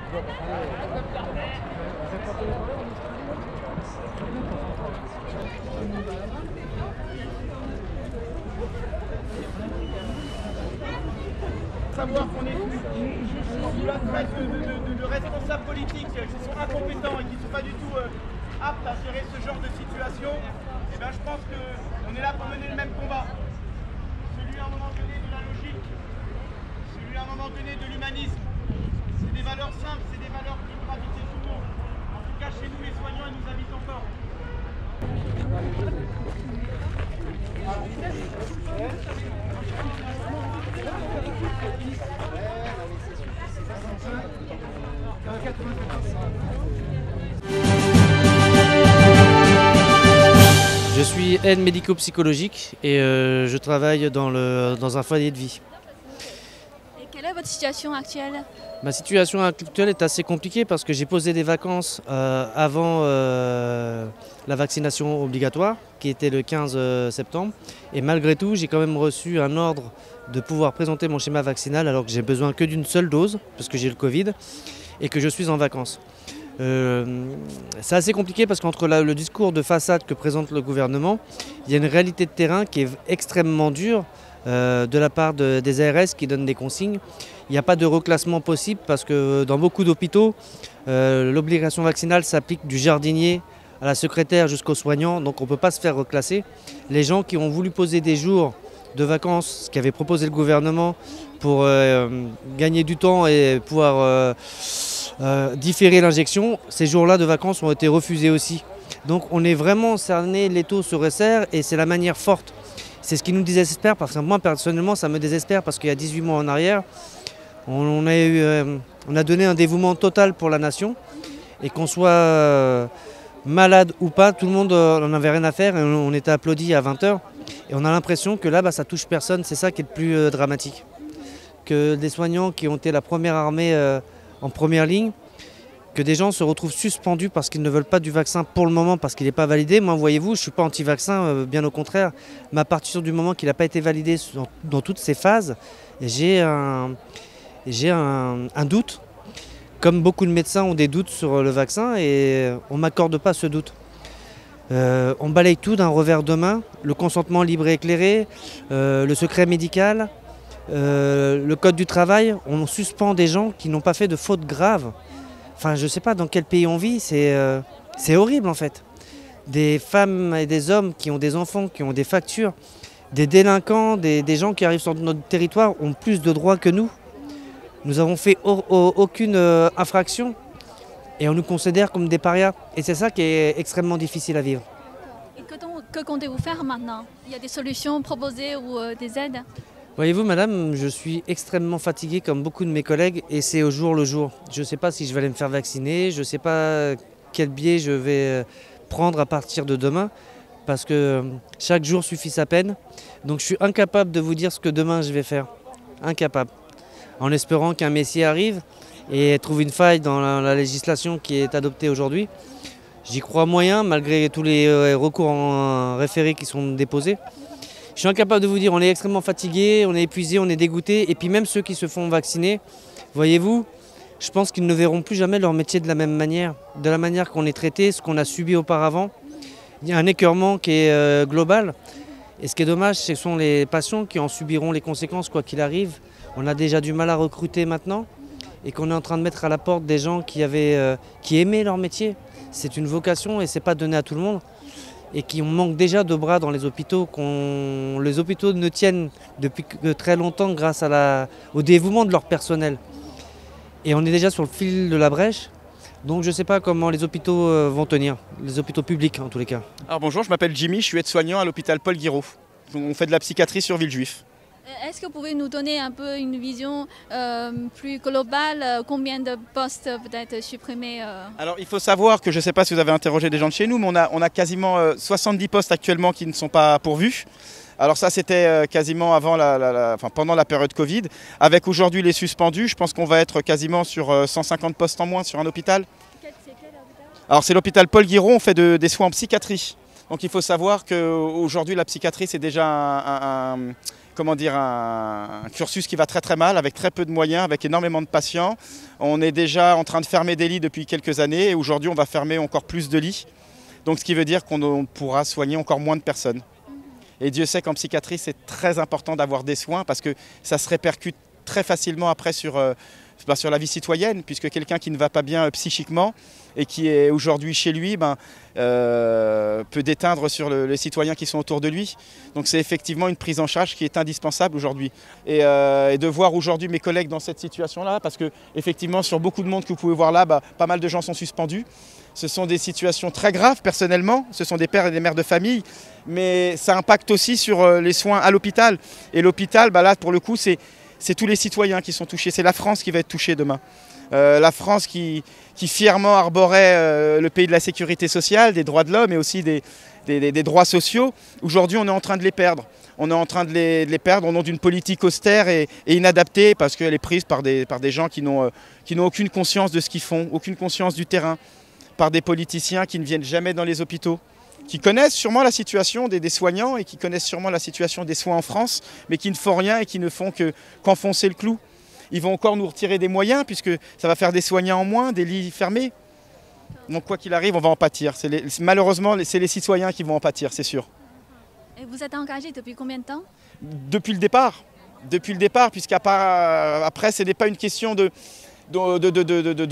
Savoir qu'on est sous la traite de responsables politiques qui sont incompétents et qui ne sont pas du tout aptes à gérer ce genre de situation, et bien je pense qu'on est là pour mener le même combat. Celui à un moment donné de la logique, celui à un moment donné de l'humanisme. C'est des valeurs simples, c'est des valeurs qui gravitent tout le monde. En tout cas chez nous les soignants, ils nous habitent encore. Je suis aide médico-psychologique et je travaille dans un foyer de vie. Et quelle est votre situation actuelle? Ma situation actuelle est assez compliquée parce que j'ai posé des vacances avant la vaccination obligatoire qui était le 15 septembre. Et malgré tout, j'ai quand même reçu un ordre de pouvoir présenter mon schéma vaccinal alors que j'ai besoin que d'une seule dose parce que j'ai le Covid et que je suis en vacances. C'est assez compliqué parce qu'entre le discours de façade que présente le gouvernement, il y a une réalité de terrain qui est extrêmement dure de la part des ARS qui donnent des consignes. Il n'y a pas de reclassement possible parce que dans beaucoup d'hôpitaux, l'obligation vaccinale s'applique du jardinier à la secrétaire jusqu'aux soignants, donc on ne peut pas se faire reclasser. Les gens qui ont voulu poser des jours de vacances, ce qu'avait proposé le gouvernement pour gagner du temps et pouvoir différer l'injection, ces jours-là de vacances ont été refusés aussi. Donc on est vraiment cerné, l'étau se resserre et c'est la manière forte. C'est ce qui nous désespère, parce que moi personnellement ça me désespère parce qu'il y a 18 mois en arrière, on a donné un dévouement total pour la nation et qu'on soit malade ou pas, tout le monde n'en avait rien à faire et on était applaudi à 20h. Et on a l'impression que là, ça touche personne, c'est ça qui est le plus dramatique. Que des soignants qui ont été la première armée en première ligne, que des gens se retrouvent suspendus parce qu'ils ne veulent pas du vaccin pour le moment, parce qu'il n'est pas validé. Moi, voyez-vous, je ne suis pas anti-vaccin, bien au contraire. Mais à partir du moment qu'il n'a pas été validé dans toutes ses phases, j'ai un doute. Comme beaucoup de médecins ont des doutes sur le vaccin et on ne m'accorde pas ce doute. On balaye tout d'un revers de main, le consentement libre et éclairé, le secret médical, le code du travail. On suspend des gens qui n'ont pas fait de fautes graves. Enfin, je ne sais pas dans quel pays on vit, c'est horrible en fait. Des femmes et des hommes qui ont des enfants, qui ont des factures, des délinquants, des gens qui arrivent sur notre territoire ont plus de droits que nous. Nous n'avons fait aucune infraction et on nous considère comme des parias. Et c'est ça qui est extrêmement difficile à vivre. Et que comptez-vous faire maintenant? Il y a des solutions proposées ou des aides? Voyez-vous, madame, je suis extrêmement fatigué comme beaucoup de mes collègues et c'est au jour le jour. Je ne sais pas si je vais aller me faire vacciner, je ne sais pas quel biais je vais prendre à partir de demain parce que chaque jour suffit sa peine. Donc je suis incapable de vous dire ce que demain je vais faire. Incapable. En espérant qu'un messie arrive et trouve une faille dans la législation qui est adoptée aujourd'hui. J'y crois moyen, malgré tous les recours en référé qui sont déposés. Je suis incapable de vous dire, on est extrêmement fatigué, on est épuisé, on est dégoûté. Et puis même ceux qui se font vacciner, voyez-vous, je pense qu'ils ne verront plus jamais leur métier de la même manière. De la manière qu'on est traité, ce qu'on a subi auparavant. Il y a un écœurement qui est global. Et ce qui est dommage, ce sont les patients qui en subiront les conséquences quoi qu'il arrive. On a déjà du mal à recruter maintenant et qu'on est en train de mettre à la porte des gens qui aimaient leur métier. C'est une vocation et ce n'est pas donné à tout le monde. Et qui manque déjà de bras dans les hôpitaux. Les hôpitaux ne tiennent depuis très longtemps grâce au dévouement de leur personnel. Et on est déjà sur le fil de la brèche. Donc je ne sais pas comment les hôpitaux vont tenir, les hôpitaux publics en tous les cas. Alors bonjour, je m'appelle Jimmy, je suis aide-soignant à l'hôpital Paul Guiraud. On fait de la psychiatrie sur Villejuif. Est-ce que vous pouvez nous donner un peu une vision plus globale? Combien de postes peut-être supprimés? Alors il faut savoir que je ne sais pas si vous avez interrogé des gens de chez nous, mais on a quasiment 70 postes actuellement qui ne sont pas pourvus. Alors ça c'était quasiment avant pendant la période Covid. Avec aujourd'hui les suspendus, je pense qu'on va être quasiment sur 150 postes en moins sur un hôpital. C'est quel hôpital? Alors c'est l'hôpital Paul Guiraud, on fait des soins en psychiatrie. Donc il faut savoir qu'aujourd'hui la psychiatrie c'est déjà comment dire, un cursus qui va très très mal, avec très peu de moyens, avec énormément de patients. On est déjà en train de fermer des lits depuis quelques années et aujourd'hui on va fermer encore plus de lits. Donc ce qui veut dire qu'on pourra soigner encore moins de personnes. Et Dieu sait qu'en psychiatrie c'est très important d'avoir des soins parce que ça se répercute très facilement après sur la vie citoyenne, puisque quelqu'un qui ne va pas bien psychiquement et qui est aujourd'hui chez lui peut déteindre sur les citoyens qui sont autour de lui. Donc c'est effectivement une prise en charge qui est indispensable aujourd'hui. Et de voir aujourd'hui mes collègues dans cette situation-là, parce que effectivement sur beaucoup de monde que vous pouvez voir là, pas mal de gens sont suspendus. Ce sont des situations très graves personnellement, ce sont des pères et des mères de famille, mais ça impacte aussi sur les soins à l'hôpital. Et l'hôpital, là pour le coup, c'est tous les citoyens qui sont touchés, c'est la France qui va être touchée demain. La France qui fièrement arborait le pays de la sécurité sociale, des droits de l'homme et aussi des droits sociaux. Aujourd'hui, on est en train de les perdre. On est en train de les perdre au nom d'une politique austère et inadaptée parce qu'elle est prise par des gens qui n'ont aucune conscience de ce qu'ils font, aucune conscience du terrain, par des politiciens qui ne viennent jamais dans les hôpitaux, qui connaissent sûrement la situation des soignants et qui connaissent sûrement la situation des soins en France, mais qui ne font rien et qui ne font qu'enfoncer le clou. Ils vont encore nous retirer des moyens puisque ça va faire des soignants en moins, des lits fermés. Donc quoi qu'il arrive, on va en pâtir. Malheureusement, c'est les citoyens qui vont en pâtir, c'est sûr. Et vous êtes engagé depuis combien de temps? Depuis le départ. Depuis le départ, puisqu'après, ce n'est pas une question de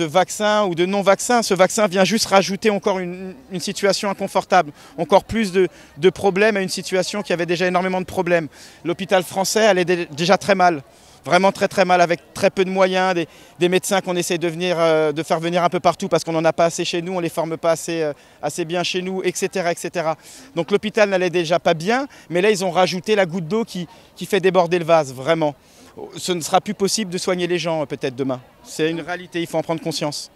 vaccin ou de non-vaccin. Ce vaccin vient juste rajouter encore une situation inconfortable, encore plus de problèmes à une situation qui avait déjà énormément de problèmes. L'hôpital français allait déjà très mal, vraiment très très mal, avec très peu de moyens, des médecins qu'on essaie de faire venir un peu partout parce qu'on n'en a pas assez chez nous, on ne les forme pas assez bien chez nous, etc. etc. Donc l'hôpital n'allait déjà pas bien, mais là ils ont rajouté la goutte d'eau qui fait déborder le vase, vraiment. Ce ne sera plus possible de soigner les gens peut-être demain. C'est une réalité, il faut en prendre conscience.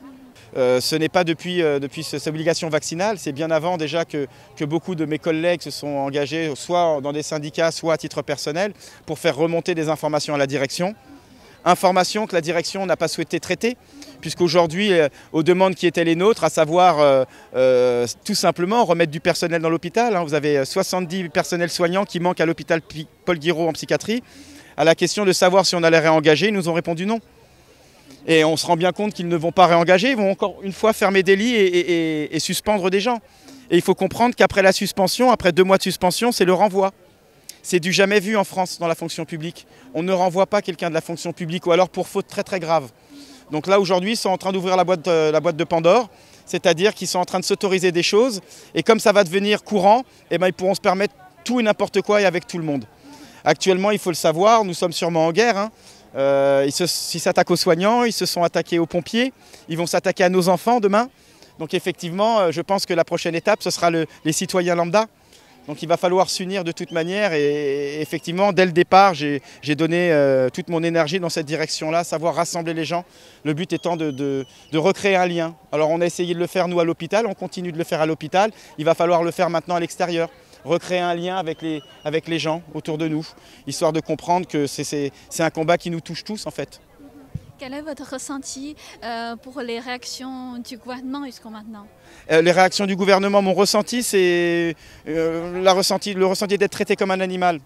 Ce n'est pas depuis cette obligation vaccinale, c'est bien avant déjà que beaucoup de mes collègues se sont engagés, soit dans des syndicats, soit à titre personnel, pour faire remonter des informations à la direction. Informations que la direction n'a pas souhaité traiter, puisqu'aujourd'hui, aux demandes qui étaient les nôtres, à savoir tout simplement remettre du personnel dans l'hôpital, vous avez 70 personnels soignants qui manquent à l'hôpital Paul Guiraud en psychiatrie. À la question de savoir si on allait réengager, ils nous ont répondu non. Et on se rend bien compte qu'ils ne vont pas réengager, ils vont encore une fois fermer des lits et suspendre des gens. Et il faut comprendre qu'après la suspension, après 2 mois de suspension, c'est le renvoi. C'est du jamais vu en France dans la fonction publique. On ne renvoie pas quelqu'un de la fonction publique ou alors pour faute très très grave. Donc là aujourd'hui, ils sont en train d'ouvrir la boîte de Pandore, c'est-à-dire qu'ils sont en train de s'autoriser des choses. Et comme ça va devenir courant, ils pourront se permettre tout et n'importe quoi et avec tout le monde. Actuellement, il faut le savoir, nous sommes sûrement en guerre. Ils s'attaquent aux soignants, ils se sont attaqués aux pompiers, ils vont s'attaquer à nos enfants demain. Donc effectivement, je pense que la prochaine étape, ce sera les citoyens lambda. Donc il va falloir s'unir de toute manière et effectivement, dès le départ, j'ai donné toute mon énergie dans cette direction-là, savoir rassembler les gens. Le but étant de recréer un lien. Alors on a essayé de le faire nous à l'hôpital, on continue de le faire à l'hôpital. Il va falloir le faire maintenant à l'extérieur. Recréer un lien avec les gens autour de nous, histoire de comprendre que c'est un combat qui nous touche tous en fait. Quel est votre ressenti pour les réactions du gouvernement jusqu'à maintenant? Les réactions du gouvernement, mon ressenti, c'est le ressenti d'être traité comme un animal,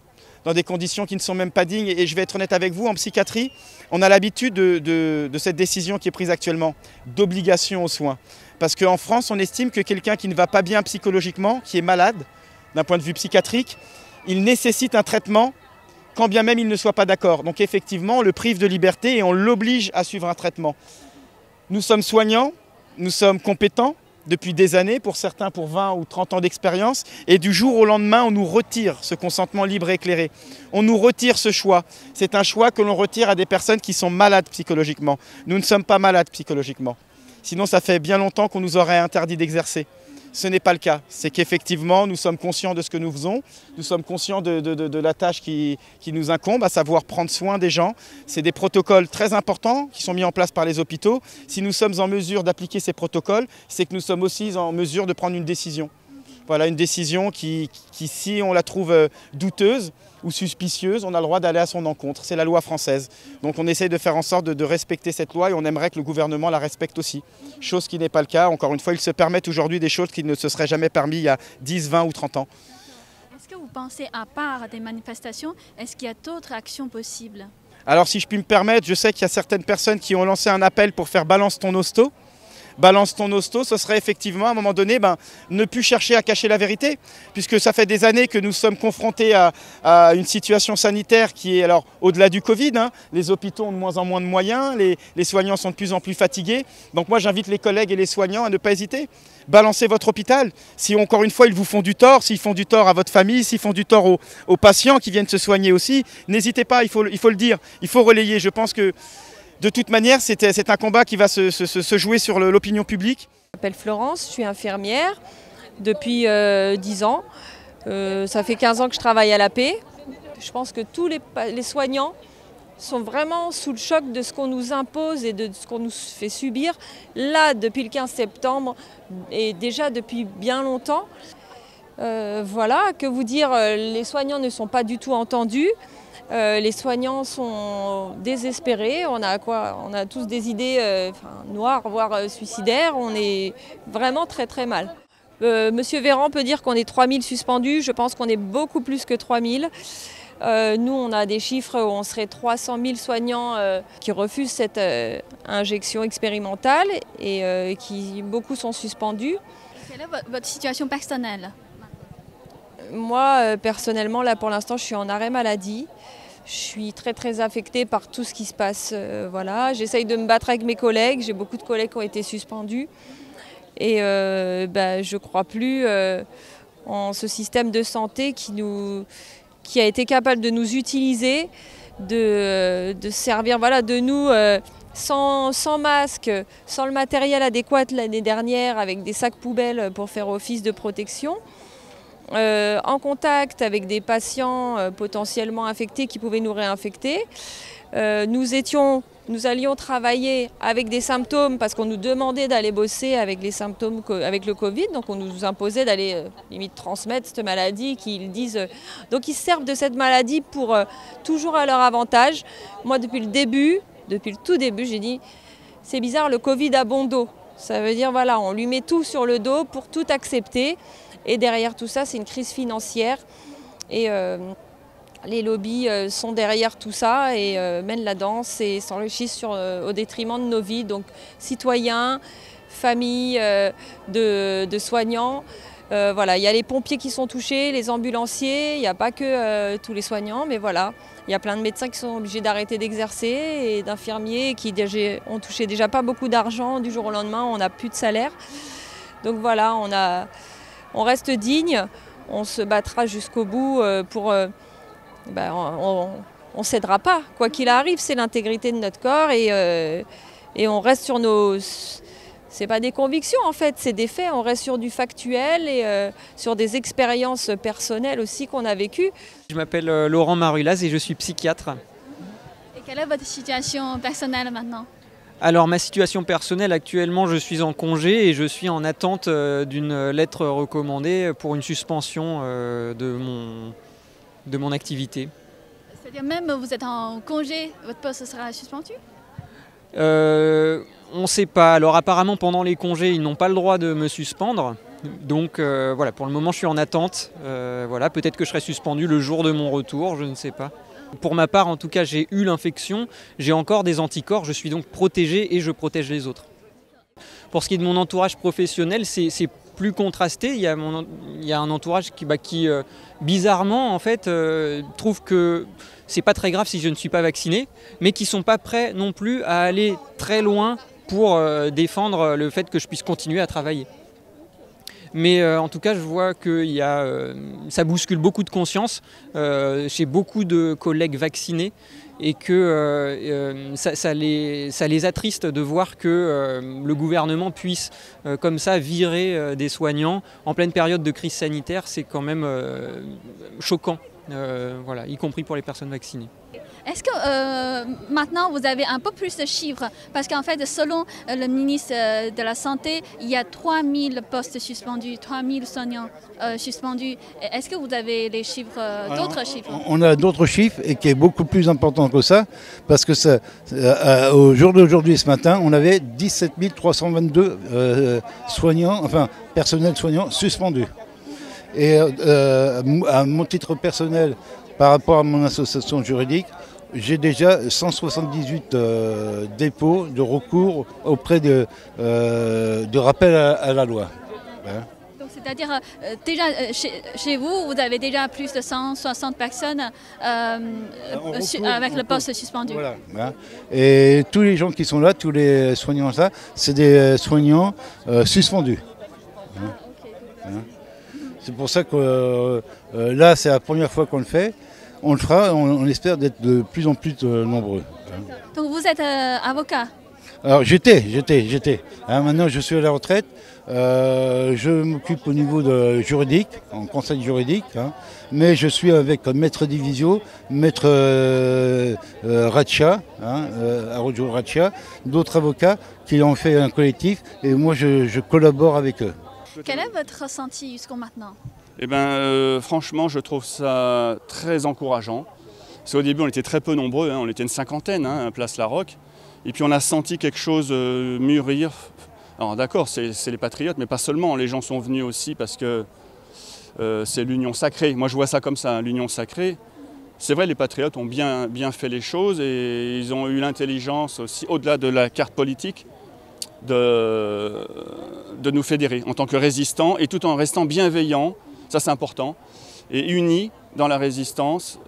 dans des conditions qui ne sont même pas dignes. Et je vais être honnête avec vous, en psychiatrie, on a l'habitude de cette décision qui est prise actuellement, d'obligation aux soins. Parce qu'en France, on estime que quelqu'un qui ne va pas bien psychologiquement, qui est malade, d'un point de vue psychiatrique, il nécessite un traitement quand bien même il ne soit pas d'accord. Donc effectivement, on le prive de liberté et on l'oblige à suivre un traitement. Nous sommes soignants, nous sommes compétents depuis des années, pour certains pour 20 ou 30 ans d'expérience, et du jour au lendemain, on nous retire ce consentement libre et éclairé. On nous retire ce choix. C'est un choix que l'on retire à des personnes qui sont malades psychologiquement. Nous ne sommes pas malades psychologiquement. Sinon, ça fait bien longtemps qu'on nous aurait interdit d'exercer. Ce n'est pas le cas. C'est qu'effectivement, nous sommes conscients de ce que nous faisons. Nous sommes conscients de la tâche qui nous incombe, à savoir prendre soin des gens. C'est des protocoles très importants qui sont mis en place par les hôpitaux. Si nous sommes en mesure d'appliquer ces protocoles, c'est que nous sommes aussi en mesure de prendre une décision. Voilà, une décision qui, si on la trouve douteuse ou suspicieuse, on a le droit d'aller à son encontre. C'est la loi française. Donc on essaie de faire en sorte de respecter cette loi et on aimerait que le gouvernement la respecte aussi. Chose qui n'est pas le cas. Encore une fois, ils se permettent aujourd'hui des choses qui ne se seraient jamais permis il y a 10, 20 ou 30 ans. Est-ce que vous pensez, à part des manifestations, est-ce qu'il y a d'autres actions possibles? Alors si je puis me permettre, je sais qu'il y a certaines personnes qui ont lancé un appel pour faire balance ton hosto. Balance ton hosto, ce serait effectivement à un moment donné ne plus chercher à cacher la vérité, puisque ça fait des années que nous sommes confrontés à une situation sanitaire qui est alors au-delà du Covid. Les hôpitaux ont de moins en moins de moyens, les soignants sont de plus en plus fatigués. Donc moi j'invite les collègues et les soignants à ne pas hésiter. Balancez votre hôpital. Si encore une fois ils vous font du tort, s'ils font du tort à votre famille, s'ils font du tort aux patients qui viennent se soigner aussi, n'hésitez pas, il faut le dire, il faut relayer. Je pense que de toute manière, c'est un combat qui va se jouer sur l'opinion publique. Je m'appelle Florence, je suis infirmière depuis 10 ans. Ça fait 15 ans que je travaille à la paix. Je pense que tous les soignants sont vraiment sous le choc de ce qu'on nous impose et de ce qu'on nous fait subir. Là, depuis le 15 septembre et déjà depuis bien longtemps. Voilà, que vous dire, les soignants ne sont pas du tout entendus. Les soignants sont désespérés, on a tous des idées noires, voire suicidaires, on est vraiment très très mal. Monsieur Véran peut dire qu'on est 3000 suspendus, je pense qu'on est beaucoup plus que 3000. Nous on a des chiffres où on serait 300 000 soignants qui refusent cette injection expérimentale et qui beaucoup sont suspendus. Quelle est votre situation personnelle? Moi, personnellement, là pour l'instant, je suis en arrêt maladie. Je suis très très affectée par tout ce qui se passe. Voilà. J'essaye de me battre avec mes collègues. J'ai beaucoup de collègues qui ont été suspendus. Et je ne crois plus en ce système de santé qui a été capable de nous utiliser, de servir de nous sans masque, sans le matériel adéquat l'année dernière, avec des sacs poubelles pour faire office de protection. En contact avec des patients potentiellement infectés qui pouvaient nous réinfecter. Nous allions travailler avec des symptômes parce qu'on nous demandait d'aller bosser avec les symptômes avec le Covid, donc on nous imposait d'aller limite transmettre cette maladie qu'ils disent. Donc ils se servent de cette maladie pour toujours à leur avantage. Moi depuis le tout début, j'ai dit c'est bizarre, le Covid a bon dos. Ça veut dire voilà, on lui met tout sur le dos pour tout accepter. Et derrière tout ça, c'est une crise financière. Et les lobbies sont derrière tout ça et mènent la danse et s'enrichissent au détriment de nos vies. Donc citoyens, familles, de soignants. Voilà, il y a les pompiers qui sont touchés, les ambulanciers, il n'y a pas que tous les soignants, mais voilà. Il y a plein de médecins qui sont obligés d'arrêter d'exercer et d'infirmiers qui ont touché déjà pas beaucoup d'argent. Du jour au lendemain, on n'a plus de salaire. Donc voilà, on reste digne, on se battra jusqu'au bout on ne cédera pas. Quoi qu'il arrive, c'est l'intégrité de notre corps et on reste sur nos... C'est pas des convictions en fait, c'est des faits. On reste sur du factuel et sur des expériences personnelles aussi qu'on a vécues. Je m'appelle Laurent Marulaz et je suis psychiatre. Et quelle est votre situation personnelle maintenant? Alors ma situation personnelle actuellement, je suis en congé et je suis en attente d'une lettre recommandée pour une suspension de mon activité. C'est-à-dire même vous êtes en congé, votre poste sera suspendu? On ne sait pas. Alors apparemment pendant les congés, ils n'ont pas le droit de me suspendre. Donc voilà, pour le moment je suis en attente. Voilà, peut-être que je serai suspendu le jour de mon retour, je ne sais pas. Pour ma part, en tout cas, j'ai eu l'infection, j'ai encore des anticorps, je suis donc protégé et je protège les autres. Pour ce qui est de mon entourage professionnel, c'est plus contrasté. Il y a un entourage qui bizarrement, en fait, trouve que c'est pas très grave si je ne suis pas vacciné, mais qui sont pas prêts non plus à aller très loin pour défendre le fait que je puisse continuer à travailler. Mais en tout cas, je vois que ça bouscule beaucoup de conscience chez beaucoup de collègues vaccinés et que ça les attriste de voir que le gouvernement puisse comme ça virer des soignants en pleine période de crise sanitaire. C'est quand même choquant, voilà, y compris pour les personnes vaccinées. Est-ce que maintenant vous avez un peu plus de chiffres? Parce qu'en fait, selon le ministre de la Santé, il y a 3000 postes suspendus, 3000 soignants suspendus. Est-ce que vous avez les chiffres, d'autres chiffres? On a d'autres chiffres et qui est beaucoup plus important que ça, parce que au jour d'aujourd'hui, ce matin, on avait 17 322 soignants, enfin personnels soignants suspendus. Et à mon titre personnel, par rapport à mon association juridique, j'ai déjà 178 dépôts de recours auprès de rappel à la loi. Hein. Donc c'est-à-dire déjà chez vous, vous avez déjà plus de 160 personnes avec le poste suspendu. Voilà. Hein. Et tous les gens qui sont là, tous les soignants là, c'est des soignants suspendus. Hein. Hein. C'est pour ça que là, c'est la première fois qu'on le fait. On le fera, on espère d'être de plus en plus nombreux. Donc vous êtes avocat? Alors j'étais. Hein, maintenant je suis à la retraite. Je m'occupe au niveau juridique, en conseil juridique. Hein, mais je suis avec Maître Divisio, Maître Ratcha, Arojo Ratcha, d'autres avocats qui ont fait un collectif et moi je collabore avec eux. Quel est votre ressenti jusqu'à maintenant? Eh bien, franchement, je trouve ça très encourageant. Parce qu'au début, on était très peu nombreux, hein, on était une cinquantaine, hein, à Place Larocque. Et puis on a senti quelque chose mûrir. Alors d'accord, c'est les patriotes, mais pas seulement. Les gens sont venus aussi parce que c'est l'union sacrée. Moi, je vois ça comme ça, l'union sacrée. C'est vrai, les patriotes ont bien fait les choses et ils ont eu l'intelligence aussi, au-delà de la carte politique, de nous fédérer en tant que résistants et tout en restant bienveillants. Ça, c'est important, et unis dans la résistance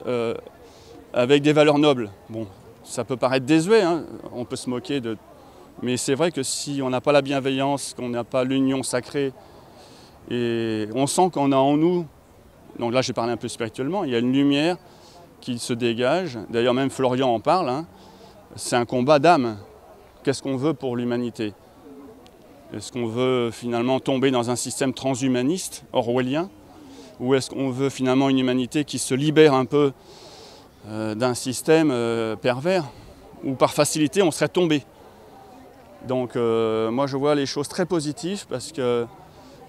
avec des valeurs nobles. Bon, ça peut paraître désuet, hein, on peut se moquer de... Mais c'est vrai que si on n'a pas la bienveillance, qu'on n'a pas l'union sacrée, et on sent qu'on a en nous, donc là j'ai parlé un peu spirituellement, il y a une lumière qui se dégage, d'ailleurs même Florian en parle, hein, c'est un combat d'âme. Qu'est-ce qu'on veut pour l'humanité? Est-ce qu'on veut finalement tomber dans un système transhumaniste, orwellien? Ou est-ce qu'on veut finalement une humanité qui se libère un peu d'un système pervers, où par facilité on serait tombé? Donc moi je vois les choses très positives parce qu'il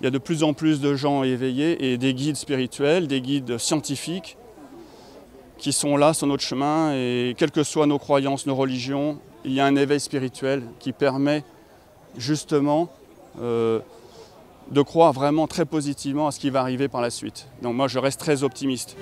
y a de plus en plus de gens éveillés et des guides spirituels, des guides scientifiques qui sont là sur notre chemin et quelles que soient nos croyances, nos religions, il y a un éveil spirituel qui permet justement de croire vraiment très positivement à ce qui va arriver par la suite. Donc moi je reste très optimiste.